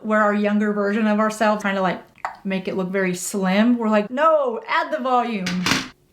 where our younger version of ourselves trying to like make it look very slim. We're like, no, add the volume.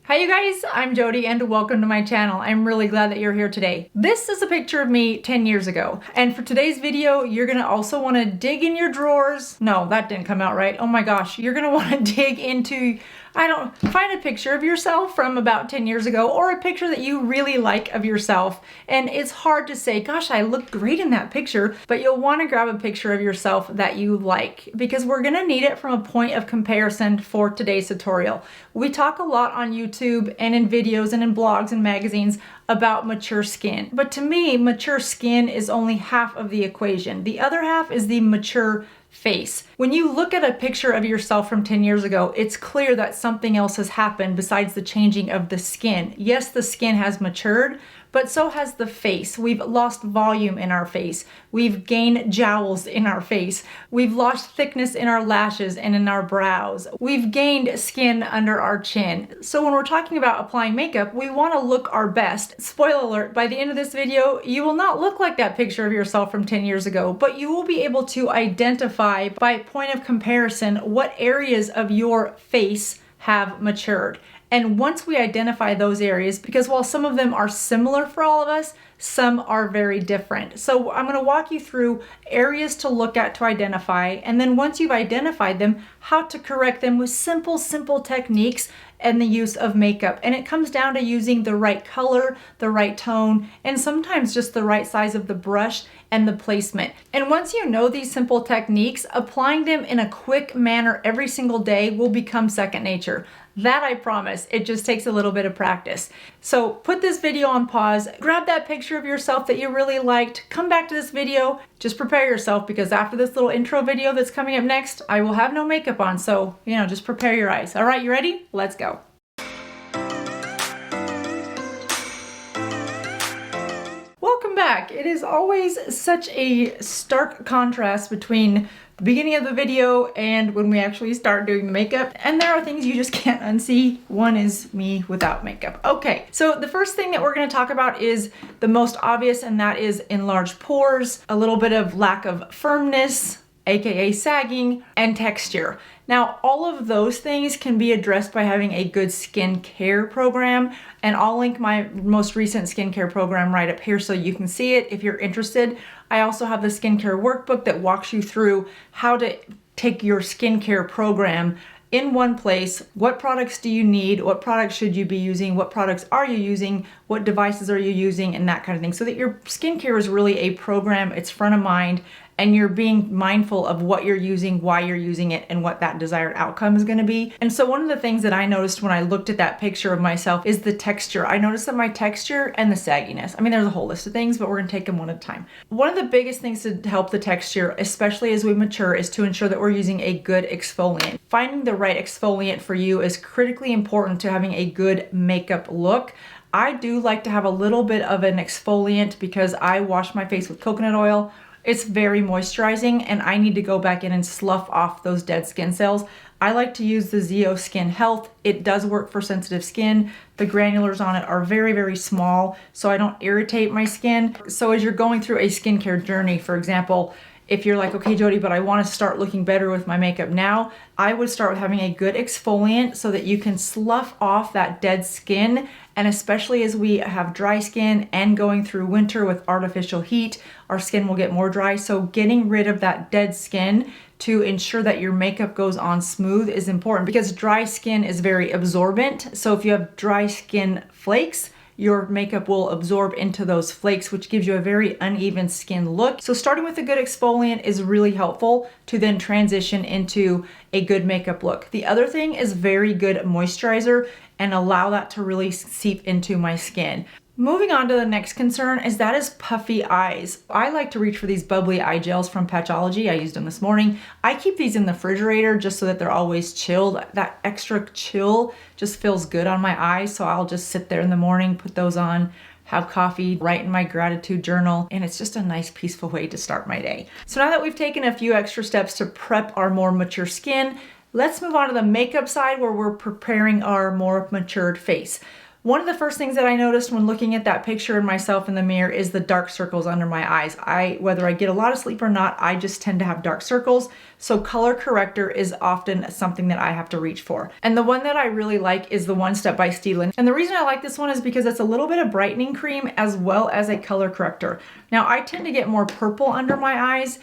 Hi you guys, I'm Jodi and welcome to my channel. I'm really glad that you're here today. This is a picture of me 10 years ago. And for today's video, you're gonna also wanna dig in your drawers. No, that didn't come out right. Oh my gosh, you're gonna wanna dig into, find a picture of yourself from about 10 years ago or a picture that you really like of yourself. And it's hard to say, gosh, I look great in that picture, but you'll wanna grab a picture of yourself that you like because we're gonna need it from a point of comparison for today's tutorial. We talk a lot on YouTube and in videos and in blogs and magazines about mature skin. But to me, mature skin is only half of the equation. The other half is the mature face. When you look at a picture of yourself from 10 years ago, it's clear that something else has happened besides the changing of the skin. Yes, the skin has matured, but so has the face. We've lost volume in our face. We've gained jowls in our face. We've lost thickness in our lashes and in our brows. We've gained skin under our chin. So when we're talking about applying makeup, we want to look our best. Spoiler alert, by the end of this video, you will not look like that picture of yourself from 10 years ago, but you will be able to identify by point of comparison what areas of your face have matured. And once we identify those areas, because while some of them are similar for all of us, some are very different. So I'm going to walk you through areas to look at to identify, and then once you've identified them, how to correct them with simple techniques and the use of makeup. And it comes down to using the right color, the right tone, and sometimes just the right size of the brush and the placement. And once you know these simple techniques, applying them in a quick manner every single day will become second nature. That I promise. It just takes a little bit of practice. So put this video on pause, grab that picture of yourself that you really liked, come back to this video, just prepare yourself because after this little intro video that's coming up next, I will have no makeup on. So, just prepare your eyes. All right, you ready? Let's go. Welcome back. It is always such a stark contrast between the beginning of the video and when we actually start doing the makeup, and there are things you just can't unsee. One is me without makeup. Okay, so the first thing that we're going to talk about is the most obvious, and that is enlarged pores, a little bit of lack of firmness, aka sagging, and texture. Now, all of those things can be addressed by having a good skincare program, and I'll link my most recent skincare program right up here so you can see it if you're interested. I also have the skincare workbook that walks you through how to take your skincare program in one place. What products do you need? What products should you be using? What products are you using? What devices are you using? And that kind of thing. So that your skincare is really a program, it's front of mind, and you're being mindful of what you're using, why you're using it, and what that desired outcome is gonna be. And so one of the things that I noticed when I looked at that picture of myself is the texture. I noticed that my texture and the sagginess. I mean, there's a whole list of things, but we're gonna take them one at a time. One of the biggest things to help the texture, especially as we mature, is to ensure that we're using a good exfoliant. Finding the right exfoliant for you is critically important to having a good makeup look. I do like to have a little bit of an exfoliant because I wash my face with coconut oil. It's very moisturizing and I need to go back in and slough off those dead skin cells. I like to use the Zeo Skin Health. It does work for sensitive skin. The granulars on it are very small, so I don't irritate my skin. So as you're going through a skincare journey, for example, if you're like, okay, Jodi, but I want to start looking better with my makeup now, I would start with having a good exfoliant so that you can slough off that dead skin. And especially as we have dry skin and going through winter with artificial heat, our skin will get more dry. So getting rid of that dead skin to ensure that your makeup goes on smooth is important because dry skin is very absorbent. So if you have dry skin flakes, your makeup will absorb into those flakes, which gives you a very uneven skin look. So starting with a good exfoliant is really helpful to then transition into a good makeup look. The other thing is very good moisturizer and allow that to really seep into my skin. Moving on to the next concern is puffy eyes. I like to reach for these bubbly eye gels from Patchology. I used them this morning. I keep these in the refrigerator just so that they're always chilled. That extra chill just feels good on my eyes, so I'll just sit there in the morning, put those on, have coffee, write in my gratitude journal, and it's just a nice peaceful way to start my day. So now that we've taken a few extra steps to prep our more mature skin, let's move on to the makeup side where we're preparing our more matured face. One of the first things that I noticed when looking at that picture of myself in the mirror is the dark circles under my eyes. Whether I get a lot of sleep or not, I just tend to have dark circles. So color corrector is often something that I have to reach for. And the one that I really like is the One Step by Stedland. And the reason I like this one is because it's a little bit of brightening cream as well as a color corrector. Now I tend to get more purple under my eyes,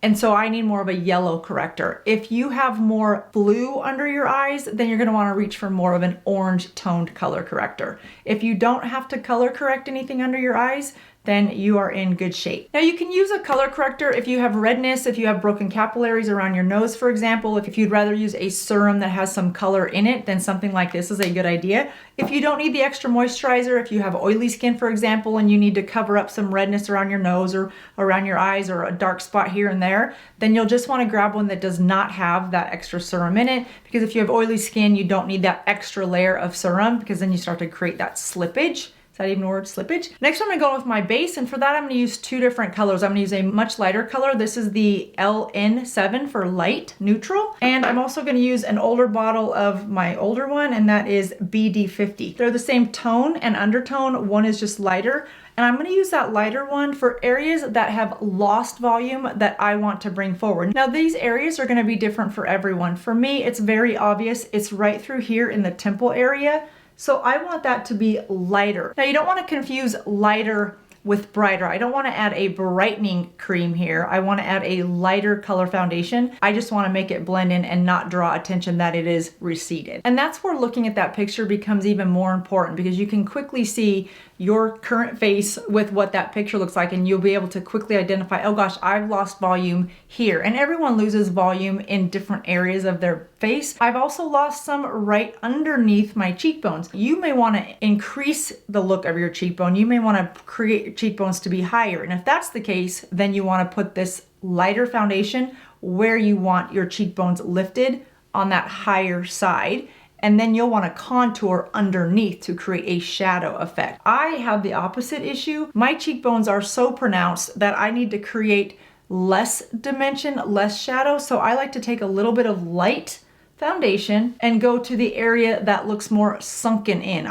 and so I need more of a yellow corrector. If you have more blue under your eyes, then you're gonna wanna reach for more of an orange toned color corrector. If you don't have to color correct anything under your eyes, then you are in good shape. Now you can use a color corrector if you have redness, if you have broken capillaries around your nose, for example. If you'd rather use a serum that has some color in it, then something like this is a good idea. If you don't need the extra moisturizer, if you have oily skin, for example, and you need to cover up some redness around your nose or around your eyes or a dark spot here and there, then you'll just wanna grab one that does not have that extra serum in it, because if you have oily skin, you don't need that extra layer of serum, because then you start to create that slippage. Is that even a word, slippage? Next I'm gonna go with my base, and for that I'm gonna use two different colors. I'm gonna use a much lighter color. This is the LN7 for light neutral. And I'm also gonna use an older bottle of my older one, and that is BD50. They're the same tone and undertone. One is just lighter. And I'm gonna use that lighter one for areas that have lost volume that I want to bring forward. Now these areas are gonna be different for everyone. For me, it's very obvious. It's right through here in the temple area. So I want that to be lighter. Now you don't want to confuse lighter with brighter. I don't want to add a brightening cream here. I want to add a lighter color foundation. I just want to make it blend in and not draw attention that it is receded. And that's where looking at that picture becomes even more important, because you can quickly see your current face with what that picture looks like, and you'll be able to quickly identify, oh gosh, I've lost volume here. And everyone loses volume in different areas of their face. I've also lost some right underneath my cheekbones. You may want to increase the look of your cheekbone. You may want to create your cheekbones to be higher. And if that's the case, then you want to put this lighter foundation where you want your cheekbones lifted on that higher side. And then you'll want to contour underneath to create a shadow effect. I have the opposite issue. My cheekbones are so pronounced that I need to create less dimension, less shadow. So I like to take a little bit of light foundation and go to the area that looks more sunken in.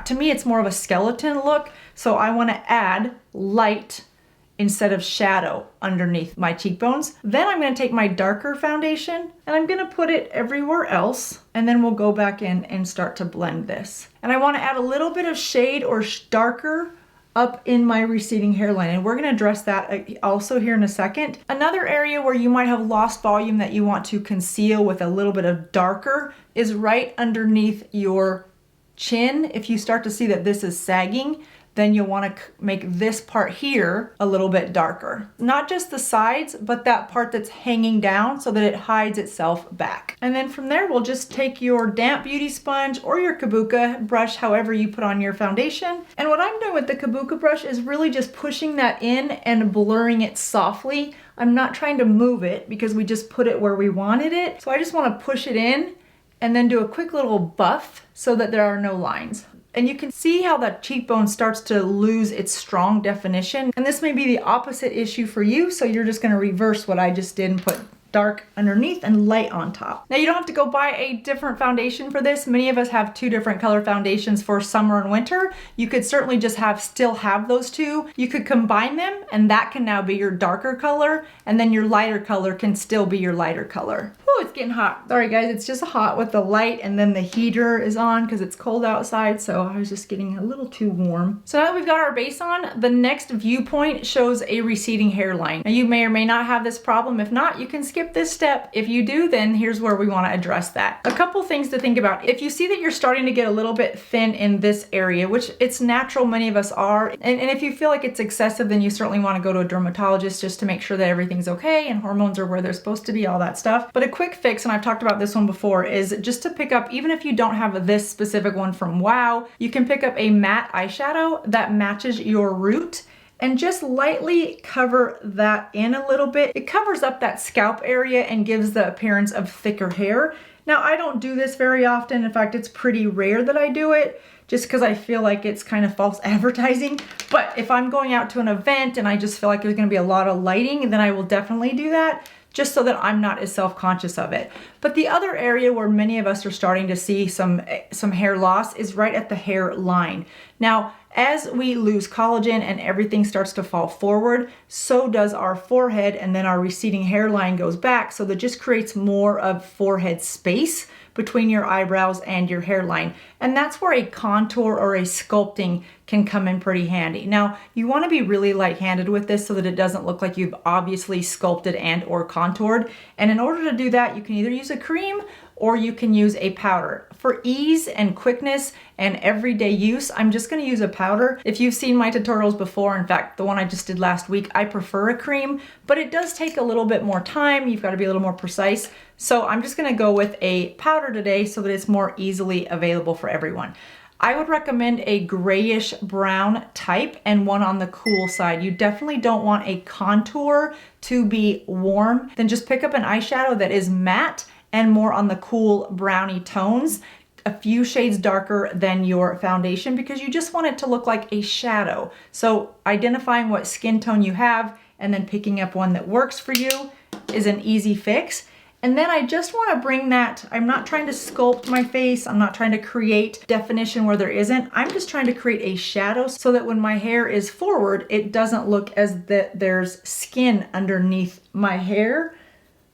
To me, it's more of a skeleton look. So I want to add light instead of shadow underneath my cheekbones. Then I'm gonna take my darker foundation and I'm gonna put it everywhere else, and then we'll go back in and start to blend this. And I wanna add a little bit of shade or darker up in my receding hairline, and we're gonna address that also here in a second. Another area where you might have lost volume that you want to conceal with a little bit of darker is right underneath your chin. If you start to see that this is sagging, then you'll want to make this part here a little bit darker. Not just the sides, but that part that's hanging down so that it hides itself back. And then from there, we'll just take your damp beauty sponge or your kabuki brush, however you put on your foundation. And what I'm doing with the kabuki brush is really just pushing that in and blurring it softly. I'm not trying to move it because we just put it where we wanted it. So I just want to push it in and then do a quick little buff so that there are no lines. And you can see how that cheekbone starts to lose its strong definition. And this may be the opposite issue for you, so you're just gonna reverse what I just did and put dark underneath and light on top. Now you don't have to go buy a different foundation for this. Many of us have two different color foundations for summer and winter. You could certainly just still have those two. You could combine them and that can now be your darker color, and then your lighter color can still be your lighter color. Oh, it's getting hot. Sorry guys, it's just hot with the light, and then the heater is on because it's cold outside, so I was just getting a little too warm. So now that we've got our base on, the next viewpoint shows a receding hairline. Now you may or may not have this problem. If not, you can skip this step. If you do, then here's where we want to address that. A couple things to think about. If you see that you're starting to get a little bit thin in this area, which it's natural, many of us are, and if you feel like it's excessive, then you certainly want to go to a dermatologist just to make sure that everything's okay and hormones are where they're supposed to be, all that stuff. But a quick fix, and I've talked about this one before, is just to pick up, even if you don't have this specific one from Wow, you can pick up a matte eyeshadow that matches your root and just lightly cover that in a little bit. It covers up that scalp area and gives the appearance of thicker hair. Now, I don't do this very often. In fact, it's pretty rare that I do it, just because I feel like it's kind of false advertising. But if I'm going out to an event and I just feel like there's gonna be a lot of lighting, then I will definitely do that, just so that I'm not as self-conscious of it. But the other area where many of us are starting to see some hair loss is right at the hairline. Now, as we lose collagen and everything starts to fall forward, so does our forehead, and then our receding hairline goes back, so that just creates more of forehead space between your eyebrows and your hairline. And that's where a contour or a sculpting can come in pretty handy. Now, you want to be really light-handed with this so that it doesn't look like you've obviously sculpted and or contoured. And in order to do that, you can either use a cream or you can use a powder. For ease and quickness and everyday use, I'm just gonna use a powder. If you've seen my tutorials before, in fact, the one I just did last week, I prefer a cream, but it does take a little bit more time. You've gotta be a little more precise. So I'm just gonna go with a powder today so that it's more easily available for everyone. I would recommend a grayish brown type and one on the cool side. You definitely don't want a contour to be warm. Then just pick up an eyeshadow that is matte and more on the cool browny tones, a few shades darker than your foundation, because you just want it to look like a shadow. So identifying what skin tone you have and then picking up one that works for you is an easy fix. And then I just want to bring that, I'm not trying to sculpt my face, I'm not trying to create definition where there isn't, I'm just trying to create a shadow so that when my hair is forward, it doesn't look as that there's skin underneath my hair.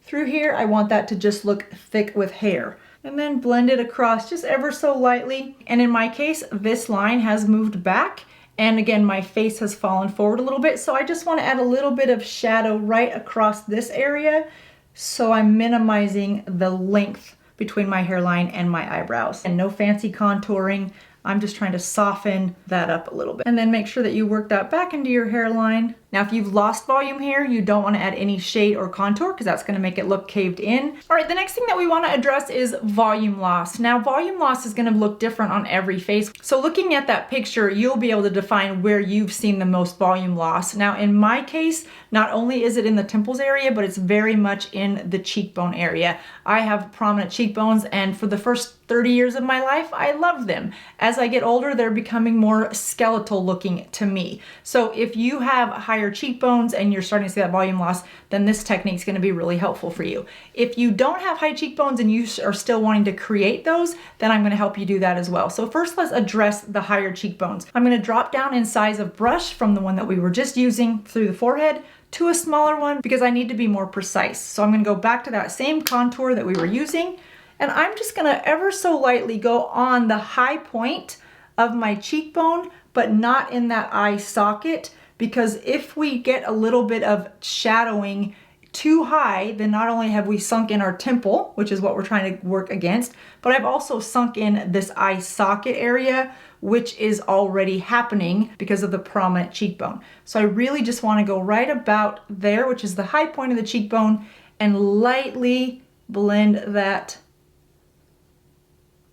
Through here, I want that to just look thick with hair. And then blend it across just ever so lightly. And in my case, this line has moved back. And again, my face has fallen forward a little bit. So I just want to add a little bit of shadow right across this area. So I'm minimizing the length between my hairline and my eyebrows. And no fancy contouring. I'm just trying to soften that up a little bit. And then make sure that you work that back into your hairline. Now, if you've lost volume here, you don't want to add any shade or contour because that's going to make it look caved in. All right, the next thing that we want to address is volume loss. Now, volume loss is going to look different on every face. So looking at that picture, you'll be able to define where you've seen the most volume loss. Now, in my case, not only is it in the temples area, but it's very much in the cheekbone area. I have prominent cheekbones, and for the first 30 years of my life, I loved them. As I get older, they're becoming more skeletal looking to me. So if you have higher cheekbones and you're starting to see that volume loss, then this technique is going to be really helpful for you. If you don't have high cheekbones and you are still wanting to create those, then I'm going to help you do that as well. So first, let's address the higher cheekbones. I'm going to drop down in size of brush from the one that we were just using through the forehead to a smaller one because I need to be more precise. So I'm going to go back to that same contour that we were using, and I'm just going to ever so lightly go on the high point of my cheekbone, but not in that eye socket, because if we get a little bit of shadowing too high, then not only have we sunk in our temple, which is what we're trying to work against, but I've also sunk in this eye socket area, which is already happening because of the prominent cheekbone. So I really just want to go right about there, which is the high point of the cheekbone, and lightly blend that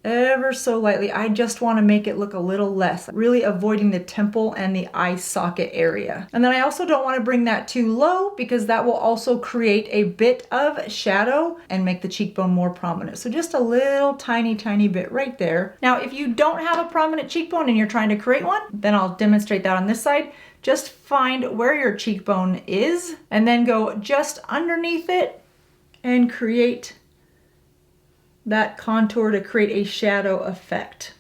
ever so lightly. I just want to make it look a little less, really avoiding the temple and the eye socket area. And then I also don't want to bring that too low because that will also create a bit of shadow and make the cheekbone more prominent. So just a little tiny bit right there. Now, if you don't have a prominent cheekbone and you're trying to create one, then I'll demonstrate that on this side. Just find where your cheekbone is and then go just underneath it and create that contour to create a shadow effect.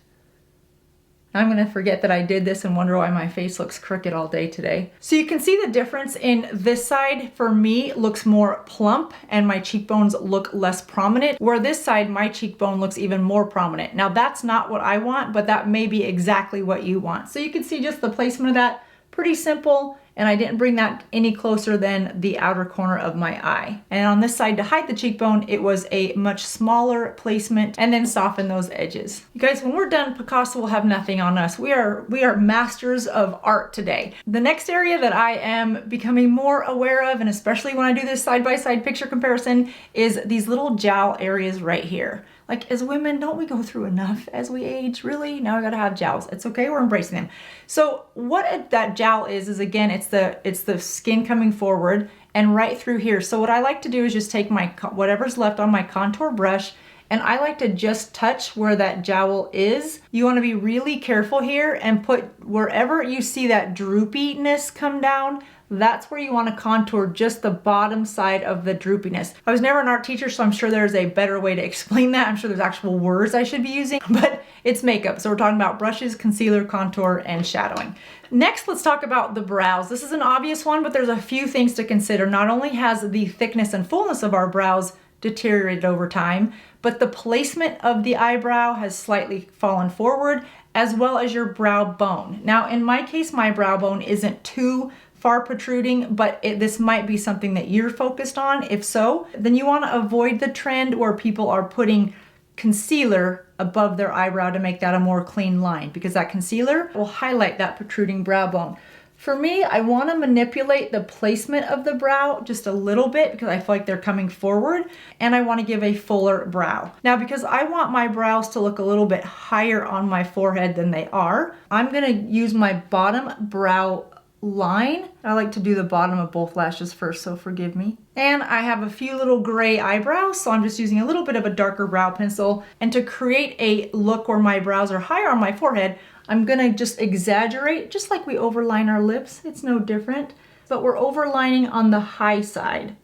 I'm gonna forget that I did this and wonder why my face looks crooked all day today. So you can see the difference in this side, for me, looks more plump and my cheekbones look less prominent, where this side, my cheekbone looks even more prominent. Now that's not what I want, but that may be exactly what you want. So you can see just the placement of that, pretty simple, and I didn't bring that any closer than the outer corner of my eye. And on this side, to hide the cheekbone, it was a much smaller placement, and then soften those edges. You guys, when we're done, Picasso will have nothing on us. We are masters of art today. The next area that I am becoming more aware of, and especially when I do this side-by-side picture comparison, is these little jowl areas right here. Like, as women, don't we go through enough as we age? Really? Now I gotta have jowls. It's okay, we're embracing them. So what that jowl is again, it's the skin coming forward and right through here. So what I like to do is just take my whatever's left on my contour brush, and I like to just touch where that jowl is. You wanna be really careful here and put wherever you see that droopiness come down, that's where you want to contour just the bottom side of the droopiness. I was never an art teacher, so I'm sure there's a better way to explain that. I'm sure there's actual words I should be using, but it's makeup. So we're talking about brushes, concealer, contour, and shadowing. Next, let's talk about the brows. This is an obvious one, but there's a few things to consider. Not only has the thickness and fullness of our brows deteriorated over time, but the placement of the eyebrow has slightly fallen forward, as well as your brow bone. Now, in my case, my brow bone isn't too far protruding, but this might be something that you're focused on. If so, then you want to avoid the trend where people are putting concealer above their eyebrow to make that a more clean line, because that concealer will highlight that protruding brow bone. For me, I want to manipulate the placement of the brow just a little bit because I feel like they're coming forward, and I want to give a fuller brow. Now, because I want my brows to look a little bit higher on my forehead than they are, I'm going to use my bottom brow line. I like to do the bottom of both lashes first, so forgive me. And I have a few little gray eyebrows, so I'm just using a little bit of a darker brow pencil. And to create a look where my brows are higher on my forehead, I'm gonna just exaggerate, just like we overline our lips. It's no different, but we're overlining on the high side,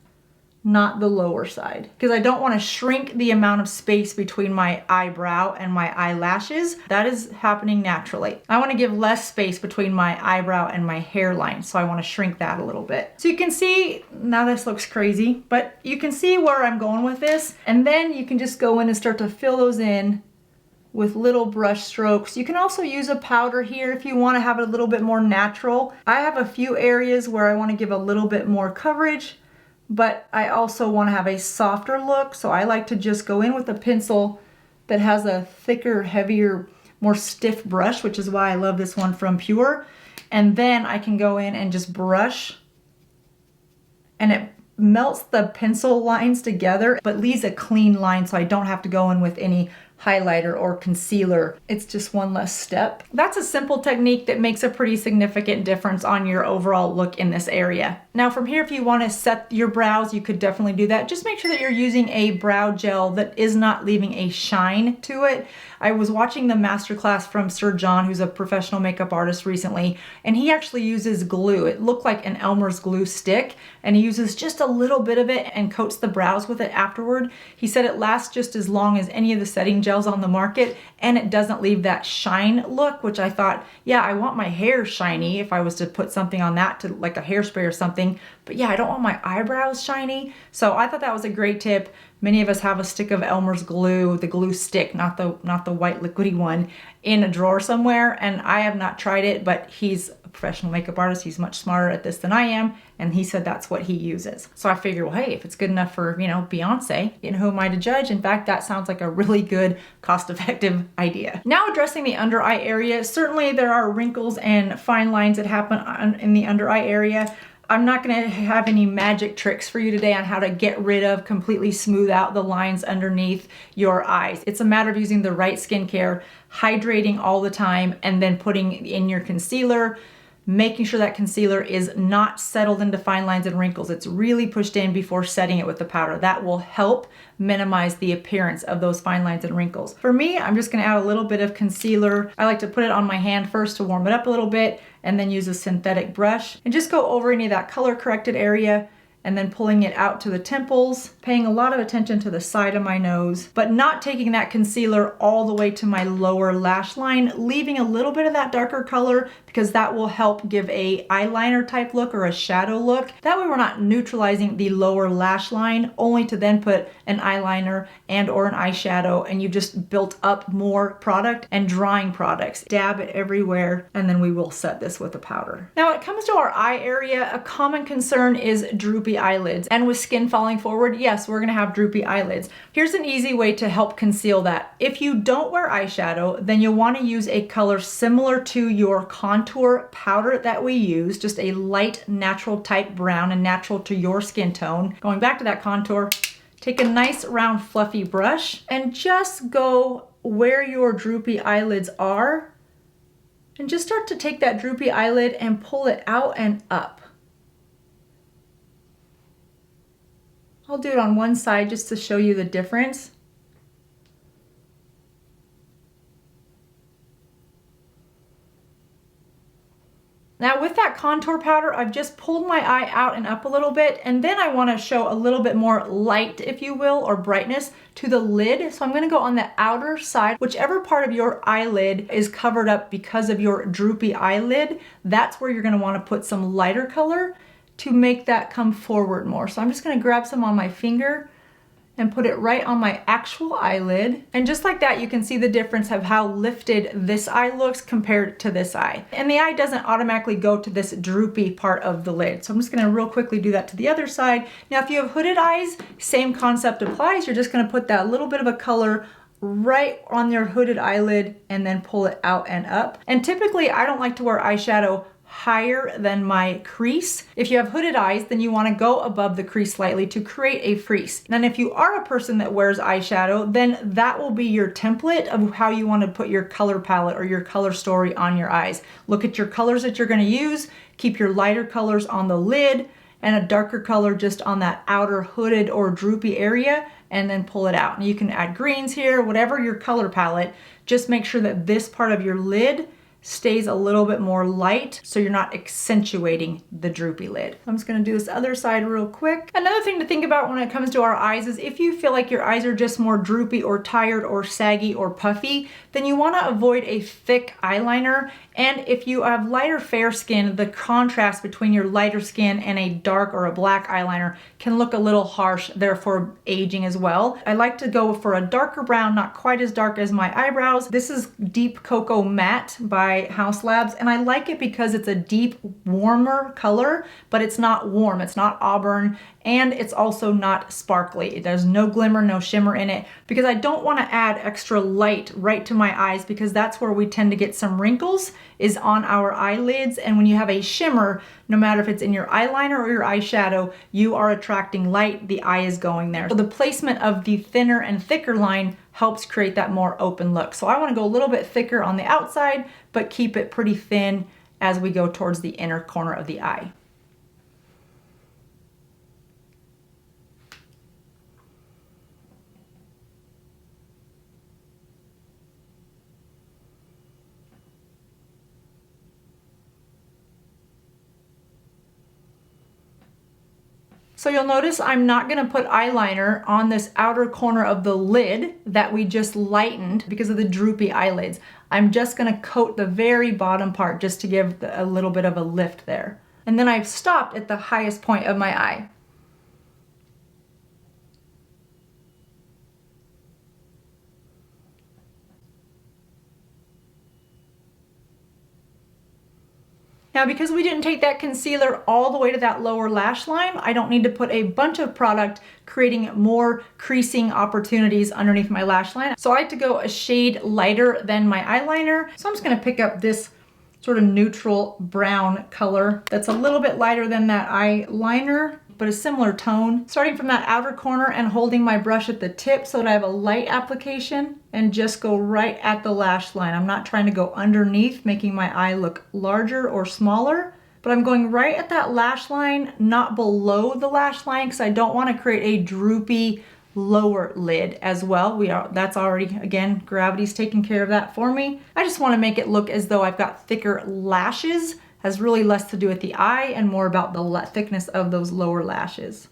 not the lower side, because I don't want to shrink the amount of space between my eyebrow and my eyelashes. That is happening naturally. I want to give less space between my eyebrow and my hairline, so I want to shrink that a little bit. So you can see, now this looks crazy, but you can see where I'm going with this, and then you can just go in and start to fill those in with little brush strokes. You can also use a powder here if you want to have it a little bit more natural. I have a few areas where I want to give a little bit more coverage, but I also want to have a softer look, so I like to just go in with a pencil that has a thicker, heavier, more stiff brush, which is why I love this one from Pure. And then I can go in and just brush, and it melts the pencil lines together, but leaves a clean line so I don't have to go in with any highlighter or concealer. It's just one less step. That's a simple technique that makes a pretty significant difference on your overall look in this area. Now from here, if you want to set your brows, you could definitely do that. Just make sure that you're using a brow gel that is not leaving a shine to it. I was watching the masterclass from Sir John, who's a professional makeup artist recently, and he actually uses glue. It looked like an Elmer's glue stick, and he uses just a little bit of it and coats the brows with it afterward. He said it lasts just as long as any of the setting gels on the market, and it doesn't leave that shine look, which I thought, yeah, I want my hair shiny if I was to put something on that, to like a hairspray or something, but yeah, I don't want my eyebrows shiny. So I thought that was a great tip. Many of us have a stick of Elmer's glue, the glue stick, not the white liquidy one, in a drawer somewhere, and I have not tried it, but he's a professional makeup artist. He's much smarter at this than I am, and he said that's what he uses. So I figured, well, hey, if it's good enough for, you know, Beyonce, who am I to judge? In fact, that sounds like a really good, cost-effective idea. Now addressing the under eye area, certainly there are wrinkles and fine lines that happen in the under eye area. I'm not going to have any magic tricks for you today on how to get rid of, completely smooth out the lines underneath your eyes. It's a matter of using the right skincare, hydrating all the time, and then putting in your concealer, making sure that concealer is not settled into fine lines and wrinkles. It's really pushed in before setting it with the powder. That will help minimize the appearance of those fine lines and wrinkles. For me, I'm just gonna add a little bit of concealer. I like to put it on my hand first to warm it up a little bit, and then use a synthetic brush and just go over any of that color corrected area, and then pulling it out to the temples, paying a lot of attention to the side of my nose, but not taking that concealer all the way to my lower lash line, leaving a little bit of that darker color because that will help give a eyeliner type look or a shadow look. That way we're not neutralizing the lower lash line, only to then put an eyeliner and or an eyeshadow, and you just built up more product and drying products. Dab it everywhere, and then we will set this with a powder. Now when it comes to our eye area, a common concern is droopy eyelids, and with skin falling forward, yes, we're gonna have droopy eyelids. Here's an easy way to help conceal that. If you don't wear eyeshadow, then you'll want to use a color similar to your contour powder that we use, just a light natural type brown and natural to your skin tone. Going back to that contour, take a nice round fluffy brush and just go where your droopy eyelids are, and just start to take that droopy eyelid and pull it out and up. I'll do it on one side just to show you the difference. Now with that contour powder, I've just pulled my eye out and up a little bit, and then I want to show a little bit more light, if you will, or brightness to the lid. So I'm going to go on the outer side, whichever part of your eyelid is covered up because of your droopy eyelid, that's where you're going to want to put some lighter color to make that come forward more. So I'm just going to grab some on my finger and put it right on my actual eyelid. And just like that, you can see the difference of how lifted this eye looks compared to this eye. And the eye doesn't automatically go to this droopy part of the lid. So I'm just gonna real quickly do that to the other side. Now, if you have hooded eyes, same concept applies. You're just gonna put that little bit of a color right on your hooded eyelid and then pull it out and up. And typically, I don't like to wear eyeshadow higher than my crease. If you have hooded eyes, then you want to go above the crease slightly to create a crease. And if you are a person that wears eyeshadow, then that will be your template of how you want to put your color palette or your color story on your eyes. Look at your colors that you're going to use, keep your lighter colors on the lid and a darker color just on that outer hooded or droopy area, and then pull it out. And you can add greens here, whatever your color palette, just make sure that this part of your lid stays a little bit more light so you're not accentuating the droopy lid. I'm just gonna do this other side real quick. Another thing to think about when it comes to our eyes is if you feel like your eyes are just more droopy or tired or saggy or puffy, then you wanna avoid a thick eyeliner. And if you have lighter fair skin, the contrast between your lighter skin and a dark or a black eyeliner can look a little harsh, therefore aging as well. I like to go for a darker brown, not quite as dark as my eyebrows. This is Deep Cocoa Matte by House Labs, and I like it because it's a deep, warmer color, but it's not warm, it's not auburn, and it's also not sparkly. There's no glimmer, no shimmer in it, because I don't want to add extra light right to my eyes, because that's where we tend to get some wrinkles, is on our eyelids. And when you have a shimmer, no matter if it's in your eyeliner or your eyeshadow, you are attracting light, the eye is going there. So the placement of the thinner and thicker line helps create that more open look. So I want to go a little bit thicker on the outside, but keep it pretty thin as we go towards the inner corner of the eye. So you'll notice I'm not gonna put eyeliner on this outer corner of the lid that we just lightened because of the droopy eyelids. I'm just gonna coat the very bottom part just to give a little bit of a lift there. And then I've stopped at the highest point of my eye. Now, because we didn't take that concealer all the way to that lower lash line, I don't need to put a bunch of product creating more creasing opportunities underneath my lash line. So I like to go a shade lighter than my eyeliner. So I'm just gonna pick up this sort of neutral brown color that's a little bit lighter than that eyeliner, but a similar tone. Starting from that outer corner and holding my brush at the tip so that I have a light application, and just go right at the lash line. I'm not trying to go underneath, making my eye look larger or smaller, but I'm going right at that lash line, not below the lash line, because I don't want to create a droopy lower lid as well. That's already, again, gravity's taking care of that for me. I just want to make it look as though I've got thicker lashes. Has really less to do with the eye and more about the thickness of those lower lashes.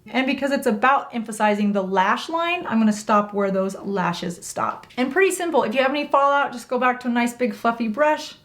And because it's about emphasizing the lash line, I'm gonna stop where those lashes stop. And pretty simple. If you have any fallout, just go back to a nice big fluffy brush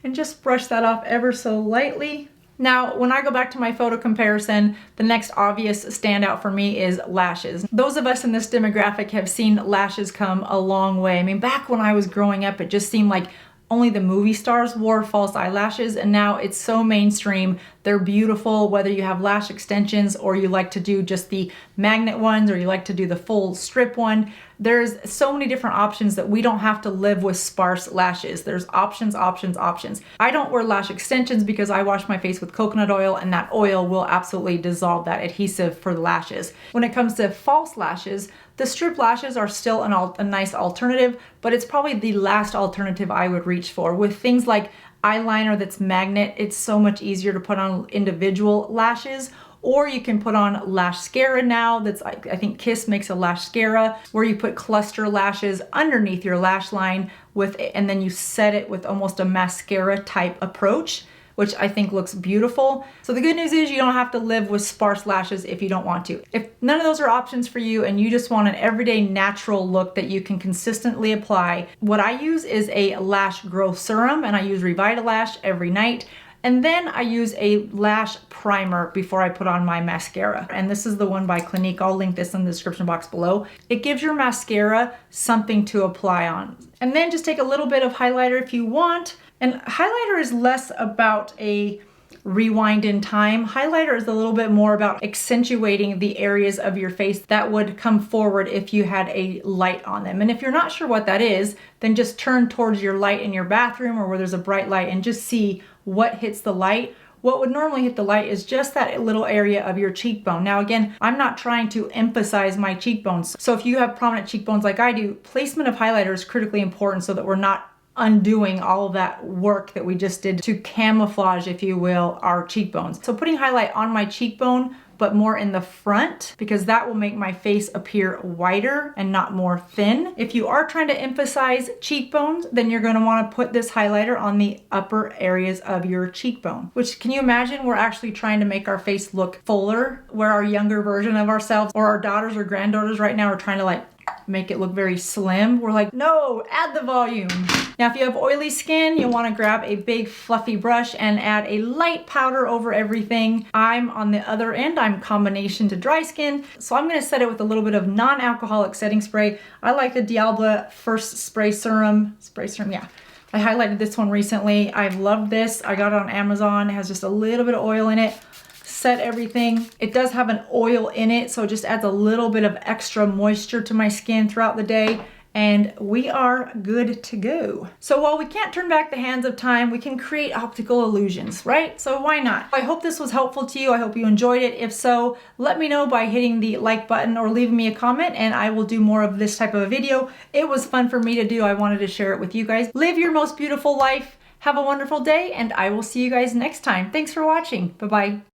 and just brush that off ever so lightly. Now, when I go back to my photo comparison, the next obvious standout for me is lashes. Those of us in this demographic have seen lashes come a long way. I mean, back when I was growing up, it just seemed like only the movie stars wore false eyelashes, and now it's so mainstream. They're beautiful, whether you have lash extensions or you like to do just the magnet ones or you like to do the full strip one. There's so many different options that we don't have to live with sparse lashes. There's options, options, options. I don't wear lash extensions because I wash my face with coconut oil, and that oil will absolutely dissolve that adhesive for the lashes. When it comes to false lashes, the strip lashes are still a nice alternative, but it's probably the last alternative I would reach for. With things like eyeliner that's magnet, it's so much easier to put on individual lashes, or you can put on lash mascara now. That's, I think Kiss makes a lash mascara where you put cluster lashes underneath your lash line and then you set it with almost a mascara type approach, which I think looks beautiful. So the good news is you don't have to live with sparse lashes if you don't want to. If none of those are options for you and you just want an everyday natural look that you can consistently apply, what I use is a lash growth serum, and I use Revitalash every night. And then I use a lash primer before I put on my mascara. And this is the one by Clinique. I'll link this in the description box below. It gives your mascara something to apply on. And then just take a little bit of highlighter if you want. And highlighter is less about a rewind in time. Highlighter is a little bit more about accentuating the areas of your face that would come forward if you had a light on them. And if you're not sure what that is, then just turn towards your light in your bathroom or where there's a bright light and just see what hits the light. What would normally hit the light is just that little area of your cheekbone. Now again, I'm not trying to emphasize my cheekbones. So if you have prominent cheekbones like I do, placement of highlighter is critically important so that we're not undoing all of that work that we just did to camouflage, if you will, our cheekbones. So putting highlight on my cheekbone, but more in the front, because that will make my face appear wider and not more thin. If you are trying to emphasize cheekbones, then you're going to want to put this highlighter on the upper areas of your cheekbone, which, can you imagine, we're actually trying to make our face look fuller, where our younger version of ourselves or our daughters or granddaughters right now are trying to like make it look very slim. We're like, no, add the volume. Now, if you have oily skin, you'll want to grab a big fluffy brush and add a light powder over everything. I'm on the other end, I'm combination to dry skin. So I'm going to set it with a little bit of non-alcoholic setting spray. I like the Dialba First Spray Serum, yeah. I highlighted this one recently. I've loved this. I got it on Amazon. It has just a little bit of oil in it. Set everything. It does have an oil in it, so it just adds a little bit of extra moisture to my skin throughout the day, and we are good to go. So while we can't turn back the hands of time, we can create optical illusions, right? So why not? I hope this was helpful to you. I hope you enjoyed it. If so, let me know by hitting the like button or leaving me a comment, and I will do more of this type of a video. It was fun for me to do. I wanted to share it with you guys. Live your most beautiful life. Have a wonderful day, and I will see you guys next time. Thanks for watching. Bye-bye.